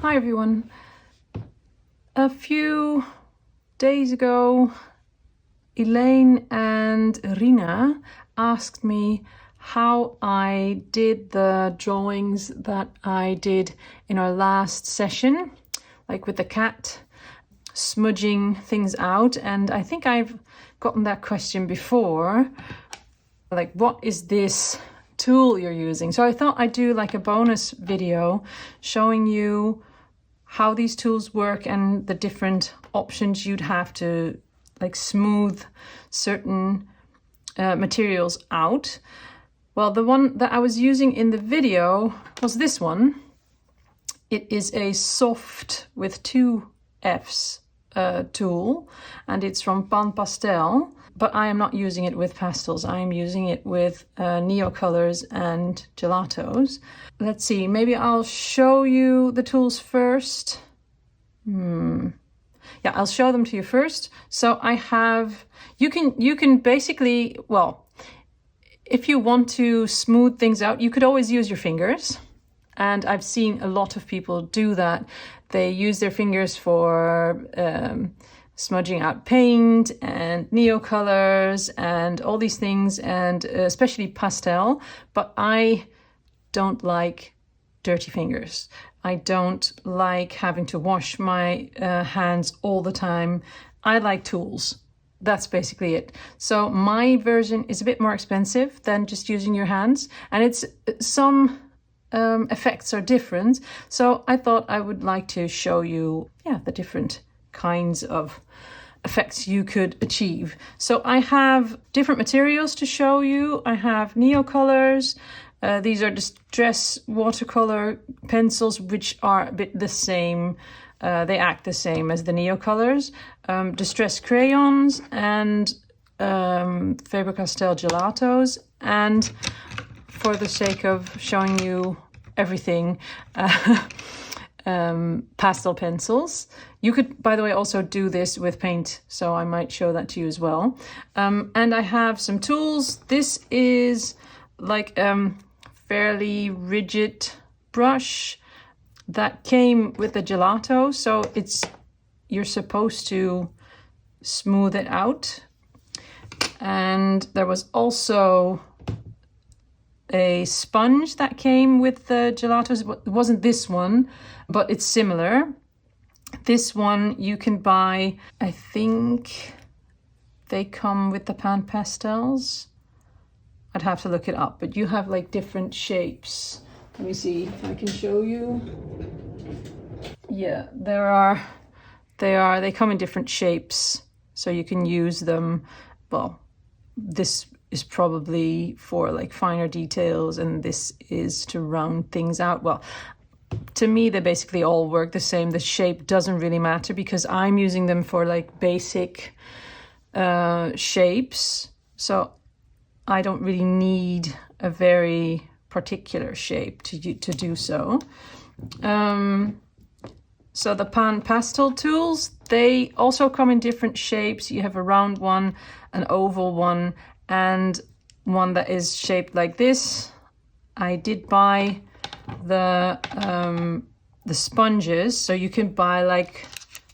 Hi everyone. A few days ago, Elaine and Rina asked me how I did the drawings that I did in our last session, like with the cat, smudging things out. And I think I've gotten that question before, like, what is this tool you're using? So I thought I'd do like a bonus video showing you how these tools work and the different options you'd have to like smooth certain materials out. Well, the one that I was using in the video was this one. It is a soft with two F's tool, and it's from Pan Pastel, but I am not using it with pastels. I am using it with neocolors and gelatos. Let's see, maybe I'll show you the tools first. Yeah, I'll show them to you first. So I have, you can basically, well, if you want to smooth things out, you could always use your fingers. And I've seen a lot of people do that. They use their fingers for smudging out paint and neocolors and all these things, and especially pastel. But I don't like dirty fingers. I don't like having to wash my hands all the time. I like tools. That's basically it. So my version is a bit more expensive than just using your hands, and it's some effects are different. So I thought I would like to show you, the different kinds of effects you could achieve. So I have different materials to show you. I have neocolors. These are distress watercolor pencils, which are a bit the same. They act the same as the neocolors. Distress crayons and Faber-Castell gelatos. And for the sake of showing you everything, pastel pencils. You could, by the way, also do this with paint, so I might show that to you as well. And I have some tools. This is like fairly rigid brush that came with the gelato, so you're supposed to smooth it out. And there was also a sponge that came with the gelatos. It wasn't this one, but it's similar. This one you can buy, I think they come with the Pan Pastels. I'd have to look it up, but you have like different shapes. Let me see if I can show you. Yeah, they come in different shapes, so you can use them. Well, this is probably for like finer details, and this is to round things out. Well, to me, they basically all work the same. The shape doesn't really matter because I'm using them for like basic shapes. So I don't really need a very particular shape to do so. So the Pan Pastel tools, they also come in different shapes. You have a round one, an oval one, and one that is shaped like this. I did buy the sponges, so you can buy like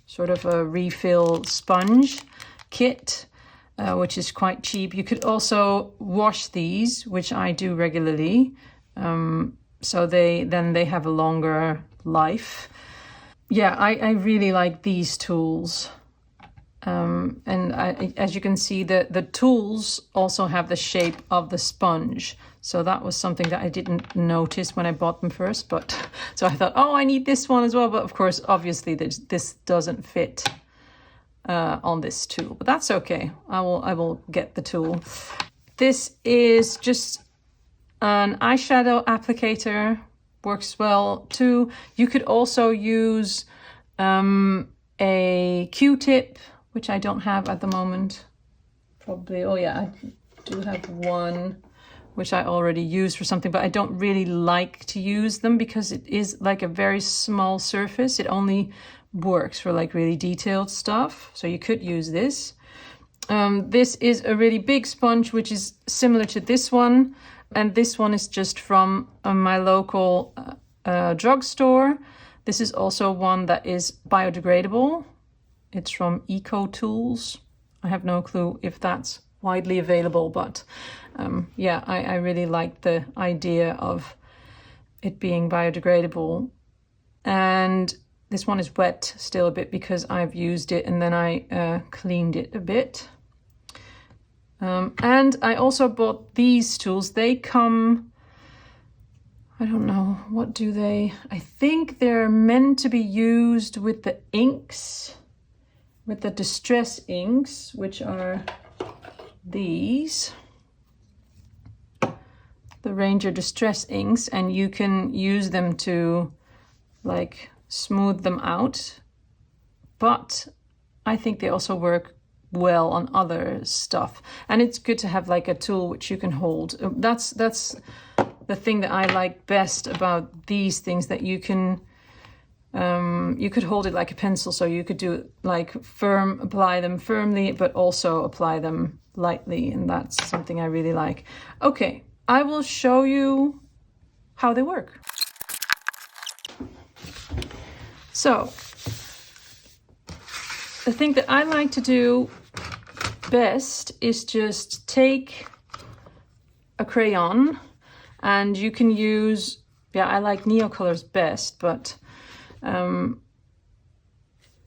sort of a refill sponge kit, which is quite cheap. You could also wash these, which I do regularly, so they have a longer life. Yeah, I really like these tools. And as you can see, the tools also have the shape of the sponge. So that was something that I didn't notice when I bought them first. But so I thought, oh, I need this one as well. But of course, obviously, this doesn't fit on this tool. But that's okay. I will get the tool. This is just an eyeshadow applicator. Works well too. You could also use a Q-tip, which I don't have at the moment. Probably, oh yeah, I do have one, which I already used for something, but I don't really like to use them because it is like a very small surface. It only works for like really detailed stuff. So you could use this. This is a really big sponge, which is similar to this one. And this one is just from my local drugstore. This is also one that is biodegradable. It's from Eco Tools. I have no clue if that's widely available, but yeah, I really like the idea of it being biodegradable. And this one is wet still a bit because I've used it and then I cleaned it a bit. And I also bought these tools. They come, I don't know, what do they? I think they're meant to be used with the inks, with the distress inks, which are these, the Ranger Distress inks, and you can use them to like smooth them out. But I think they also work well on other stuff, and it's good to have like a tool which you can hold. That's the thing that I like best about these things, that you can you could hold it like a pencil, so you could do like apply them firmly, but also apply them lightly, and that's something I really like. Okay, I will show you how they work. So the thing that I like to do best is just take a crayon, and you can use, yeah, I like Neocolors best, but yeah,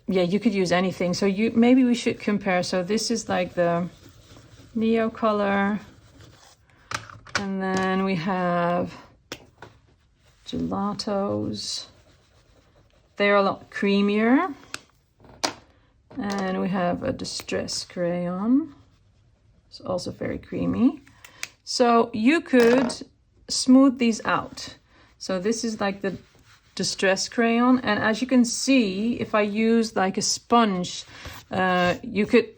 you could use anything. So maybe we should compare. So this is like the Neocolor, and then we have Gelatos. They're a lot creamier. And we have a Distress crayon. It's also very creamy. So you could smooth these out. So this is like the Distress crayon, and as you can see, if I use like a sponge, you could,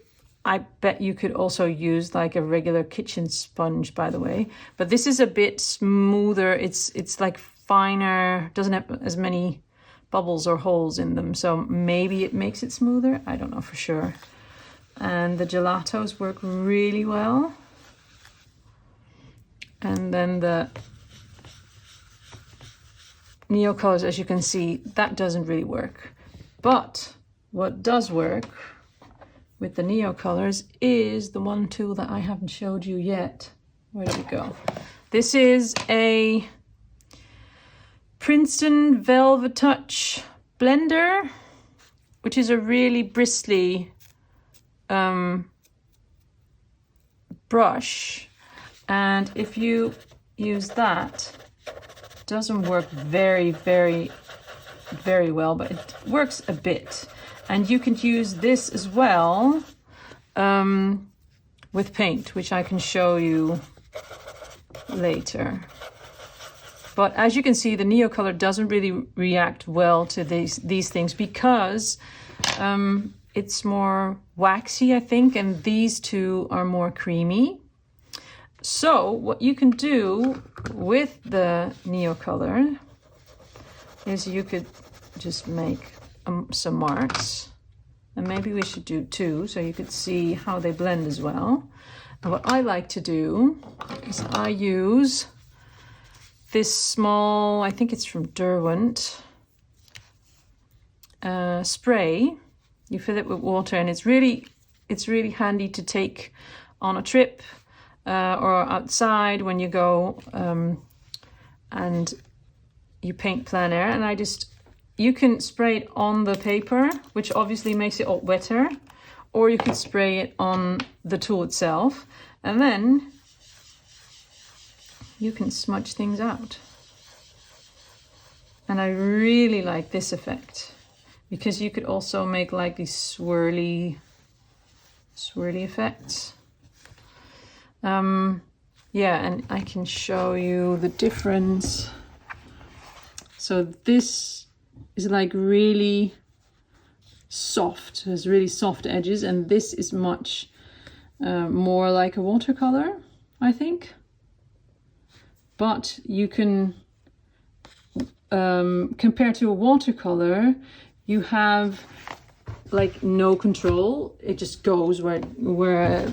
I bet you could also use like a regular kitchen sponge, by the way, but this is a bit smoother. It's like finer, doesn't have as many bubbles or holes in them, so maybe it makes it smoother. I don't know for sure. And the Gelatos work really well. And then the Neocolors, as you can see, that doesn't really work. But what does work with the Neocolors is the one tool that I haven't showed you yet. Where did it go? This is a Princeton Velvet Touch blender, which is a really bristly brush. And if you use that, it doesn't work very well, but it works a bit. And you can use this as well with paint, which I can show you later. But as you can see, the Neocolor doesn't really react well to these things because it's more waxy, I think, and these two are more creamy. So what you can do with the Neocolor is you could just make some marks, and maybe we should do two so you could see how they blend as well. And what I like to do is I use this small, I think it's from Derwent, spray. You fill it with water, and it's really handy to take on a trip or outside when you go and you paint plein air. And you can spray it on the paper, which obviously makes it all wetter, or you can spray it on the tool itself, and then you can smudge things out. And I really like this effect because you could also make like these swirly effects. Yeah, and I can show you the difference. So this is like really soft, has really soft edges, and this is much more like a watercolor, I think. But you can, compared to a watercolor, you have like no control. It just goes where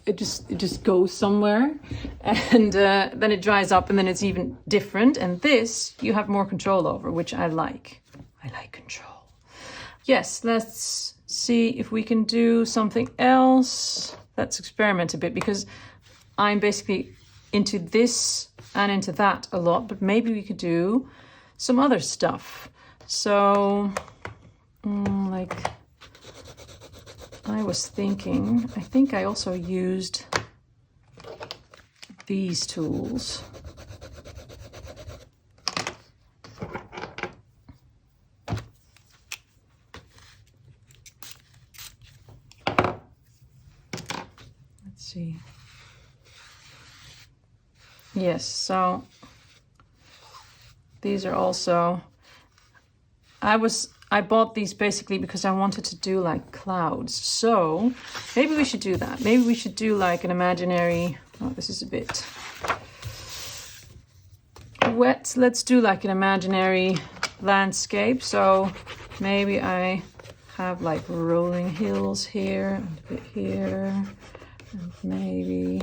it just goes somewhere, and then it dries up, and then it's even different. And this you have more control over, which I like. I like control. Yes, let's see if we can do something else. Let's experiment a bit, because I'm basically into this and into that a lot, but maybe we could do some other stuff. So, like, I was thinking, I think I also used these tools. Let's see. Yes, so these are also, I bought these basically because I wanted to do like clouds. So maybe we should do that. Maybe we should do like an imaginary, oh, this is a bit wet. Let's do like an imaginary landscape. So maybe I have like rolling hills here and a bit here, and maybe,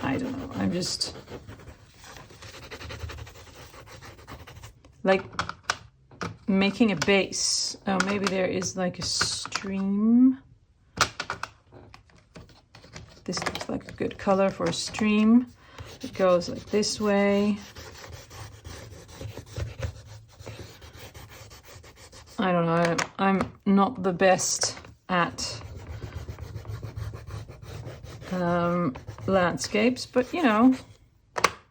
I don't know, I'm just like making a base. Oh, maybe there is like a stream. This looks like a good color for a stream. It goes like this way. I don't know, I'm not the best at landscapes, but you know,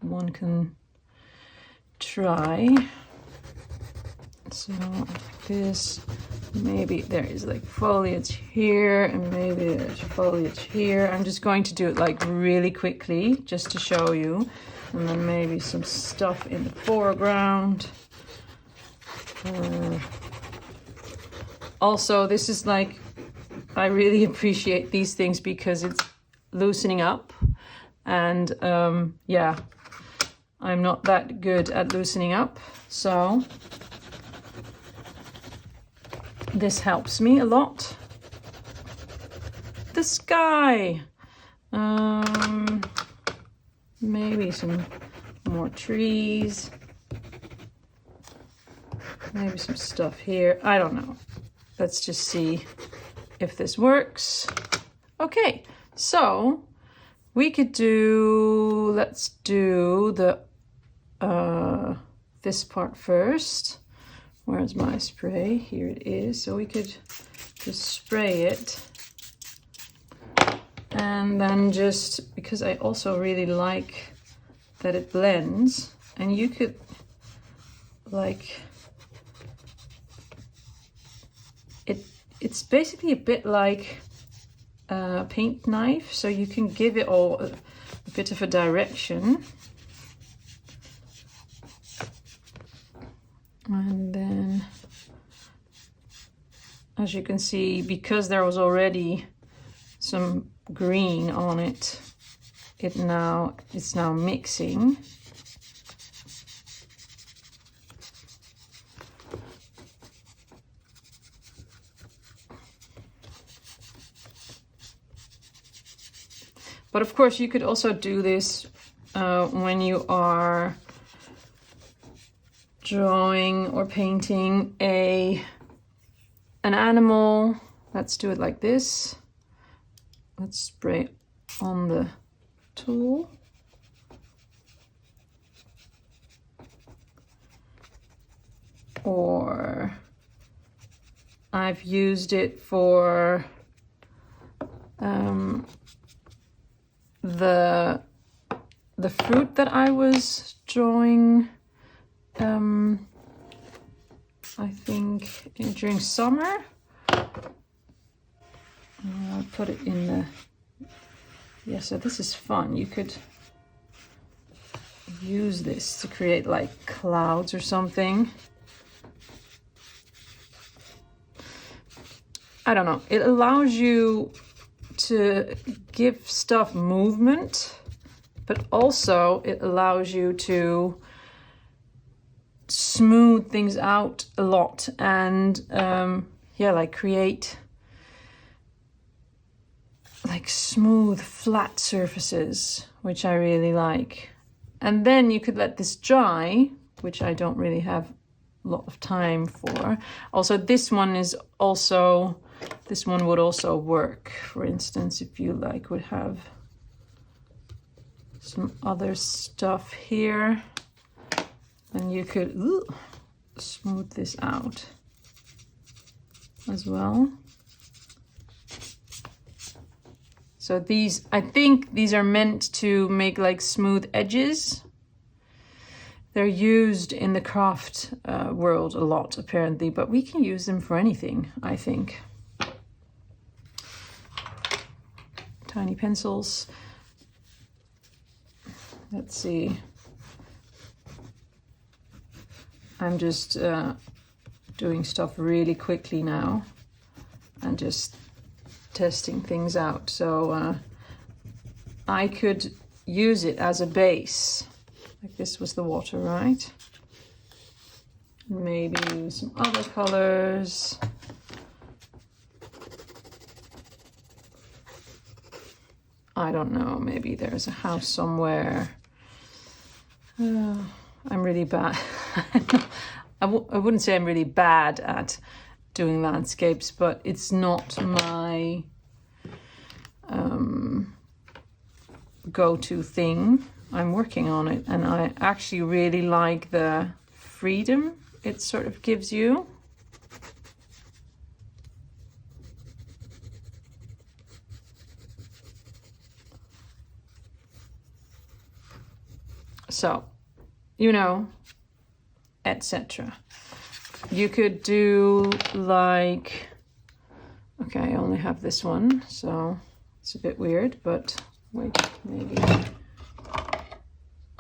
one can try. So like this, maybe there is like foliage here, and maybe there's foliage here. I'm just going to do it like really quickly just to show you, and then maybe some stuff in the foreground. Also, this is like, I really appreciate these things because it's loosening up, and yeah, I'm not that good at loosening up, so this helps me a lot. The sky, maybe some more trees, maybe some stuff here, I don't know. Let's just see if this works. Okay, so we could do, let's do the this part first. Where's my spray? Here it is. So we could just spray it, and then just, because I also really like that it blends, and you could like, it's basically a bit like a paint knife, so you can give it all a bit of a direction. And then, as you can see, because there was already some green on it, it's now mixing. But of course, you could also do this when you are drawing or painting an animal. Let's do it like this. Let's spray on the tool. Or I've used it for the fruit that I was drawing, I think during summer. I'll put it in the, yeah, so this is fun. You could use this to create like clouds or something. I don't know, it allows you to give stuff movement, but also it allows you to smooth things out a lot, and yeah, like create like smooth flat surfaces, which I really like. And then you could let this dry, which I don't really have a lot of time for. Also, this one would also work. For instance, if you like would have some other stuff here, then you could smooth this out as well. So these, I think these are meant to make like smooth edges. They're used in the craft world a lot, apparently, but we can use them for anything, I think. Tiny pencils. Let's see. I'm just doing stuff really quickly now and just testing things out. So I could use it as a base. Like this was the water, right? Maybe use some other colors. I don't know, maybe there's a house somewhere. I'm really bad. I wouldn't say I'm really bad at doing landscapes, but it's not my go-to thing. I'm working on it, and I actually really like the freedom it sort of gives you. So, you know, etc. You could do like, okay, I only have this one, so it's a bit weird, but wait, maybe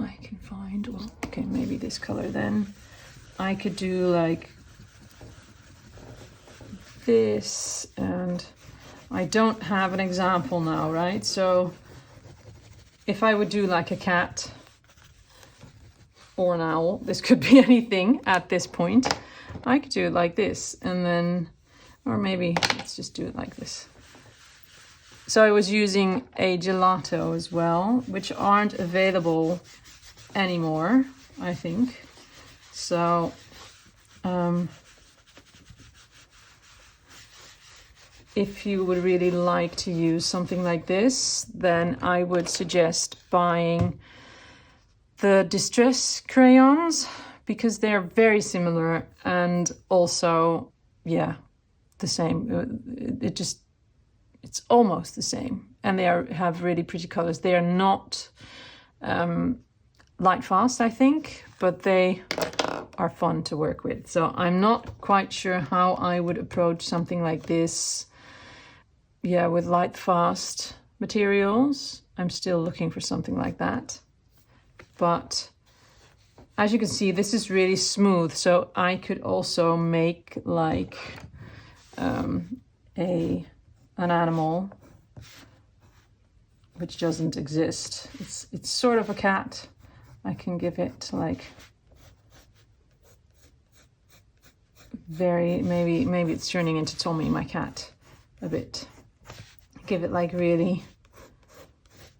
I can find, well, okay, maybe this color then. I could do like this, and I don't have an example now, right? So if I would do like a cat or an owl, this could be anything at this point. I could do it like this, and then, or maybe let's just do it like this. So I was using a gelato as well, which aren't available anymore, I think. So if you would really like to use something like this, then I would suggest buying the Distress crayons, because they're very similar and also, yeah, the same. It's almost the same, and they have really pretty colors. They are not light fast, I think, but they are fun to work with. So I'm not quite sure how I would approach something like this. Yeah, with light fast materials. I'm still looking for something like that. But as you can see, this is really smooth. So I could also make like an animal which doesn't exist. It's sort of a cat. I can give it like very, maybe it's turning into Tommy, my cat, a bit. Give it like really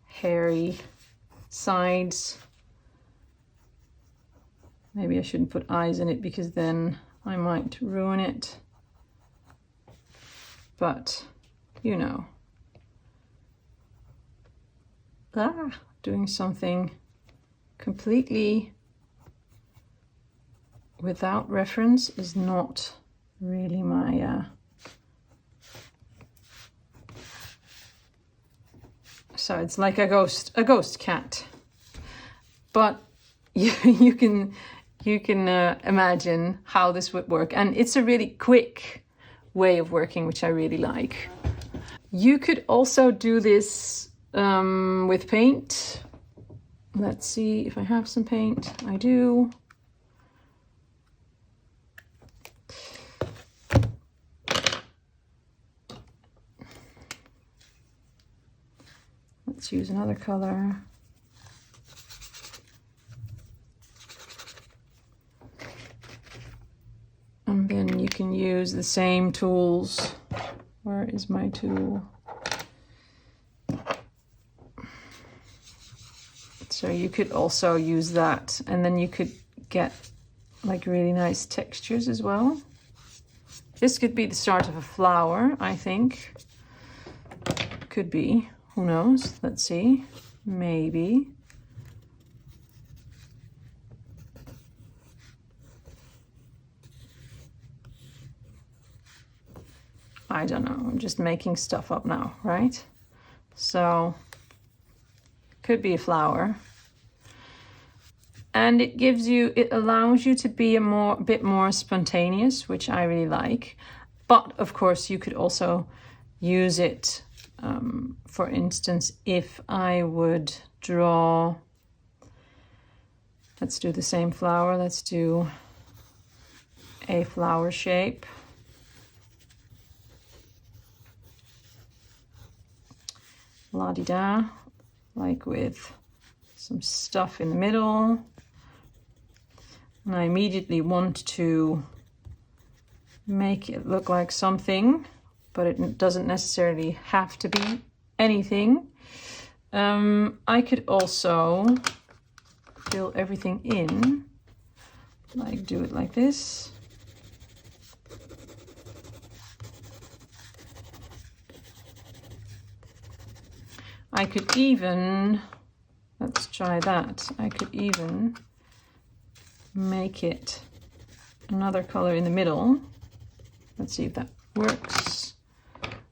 hairy sides. Maybe I shouldn't put eyes in it because then I might ruin it. But, you know. Doing something completely without reference is not really my... So it's like a ghost cat. But you can imagine how this would work. And it's a really quick way of working, which I really like. You could also do this with paint. Let's see if I have some paint. I do. Let's use another color. And then you can use the same tools. Where is my tool? So So you could also use that, and then you could get like really nice textures as well. This could be the start of a flower, I think. Could be, who knows? Let's see, maybe. I don't know, I'm just making stuff up now, right? So, could be a flower. And it allows you to be a bit more spontaneous, which I really like. But of course, you could also use it, for instance, if I would draw, let's do the same flower, let's do a flower shape. La-di-da, like with some stuff in the middle. And I immediately want to make it look like something, but it doesn't necessarily have to be anything. I could also fill everything in, like do it like this. I could even, let's try that. I could even make it another color in the middle. Let's see if that works.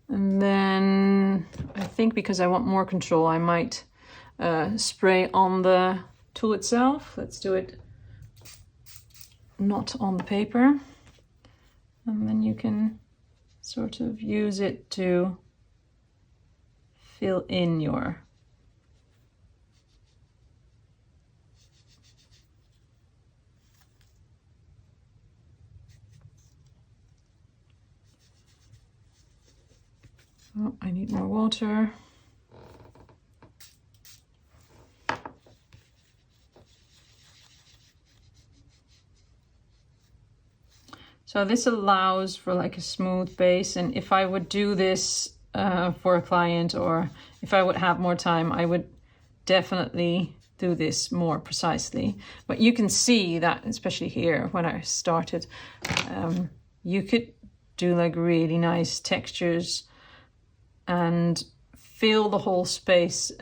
And then I think because I want more control, I might spray on the tool itself. Let's do it not on the paper. And then you can sort of use it to fill in your oh, I need more water. So this allows for like a smooth base, and if I would do this for a client, or if I would have more time, I would definitely do this more precisely. But you can see that, especially here when I started, you could do like really nice textures and fill the whole space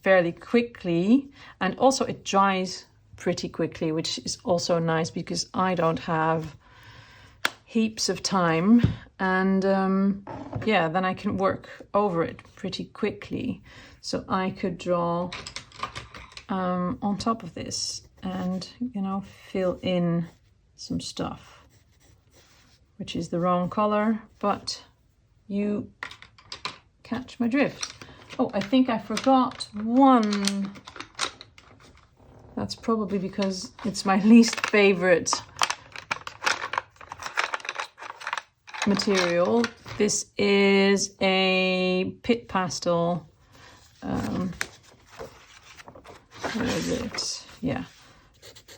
fairly quickly. And also it dries pretty quickly, which is also nice because I don't have heaps of time, and yeah, then I can work over it pretty quickly. So I could draw on top of this and, you know, fill in some stuff, which is the wrong color, but you catch my drift. Oh, I think I forgot one. That's probably because it's my least favorite material. This is a pit pastel. Where is it? Yeah.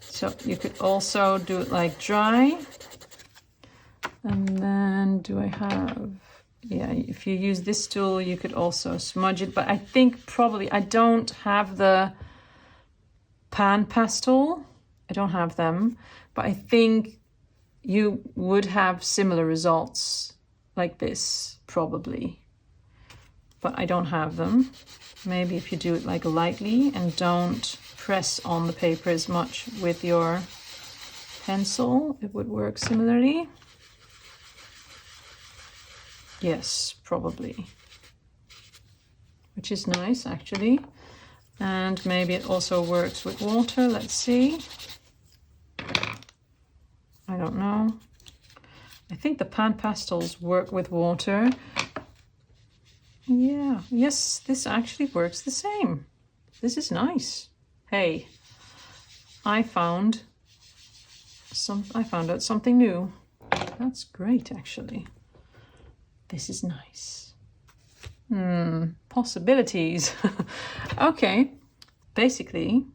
So you could also do it like dry. And then do I have, yeah, if you use this tool, you could also smudge it. But I think probably I don't have the pan pastel. I don't have them, but I think you would have similar results like this, probably. But I don't have them. Maybe if you do it like lightly and don't press on the paper as much with your pencil, it would work similarly. Yes, probably. Which is nice, actually. And maybe it also works with water. Let's see. I don't know. I think the pan pastels work with water. Yeah, yes, this actually works the same. This is nice. Hey, I found out something new. That's great, actually. This is nice. Possibilities. Okay, basically,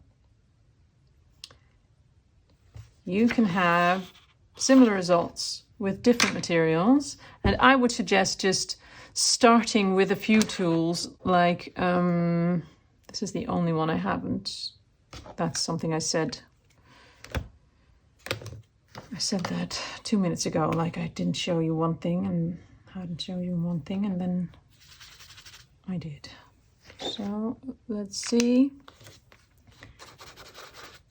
you can have similar results with different materials, and I would suggest just starting with a few tools, like this is the only one I haven't That's something I said. I said that 2 minutes ago, like I didn't show you one thing and hadn't shown you one thing, and then I did. So let's see.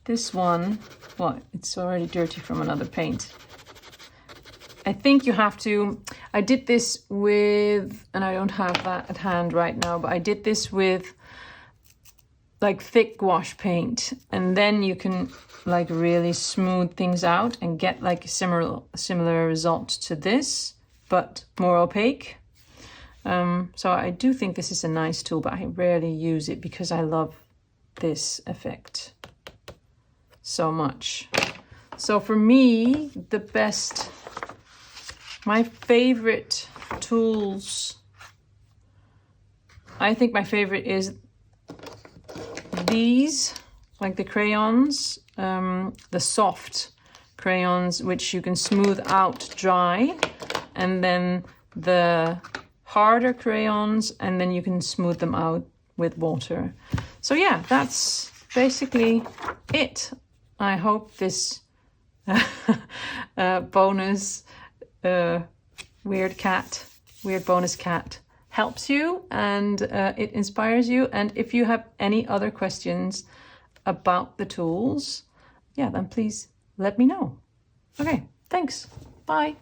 This one, well, it's already dirty from another paint. I think you have to, I did this with, and I don't have that at hand right now, but I did this with like thick wash paint, and then you can like really smooth things out and get like a similar result to this, but more opaque. So I do think this is a nice tool, but I rarely use it because I love this effect so much. So for me, my favorite tools, I think my favorite is these, like the crayons, the soft crayons, which you can smooth out dry, and then the harder crayons, and then you can smooth them out with water. So yeah, that's basically it. I hope this bonus weird bonus cat helps you, and it inspires you. And if you have any other questions about the tools, yeah, then please let me know. Okay, thanks. Bye.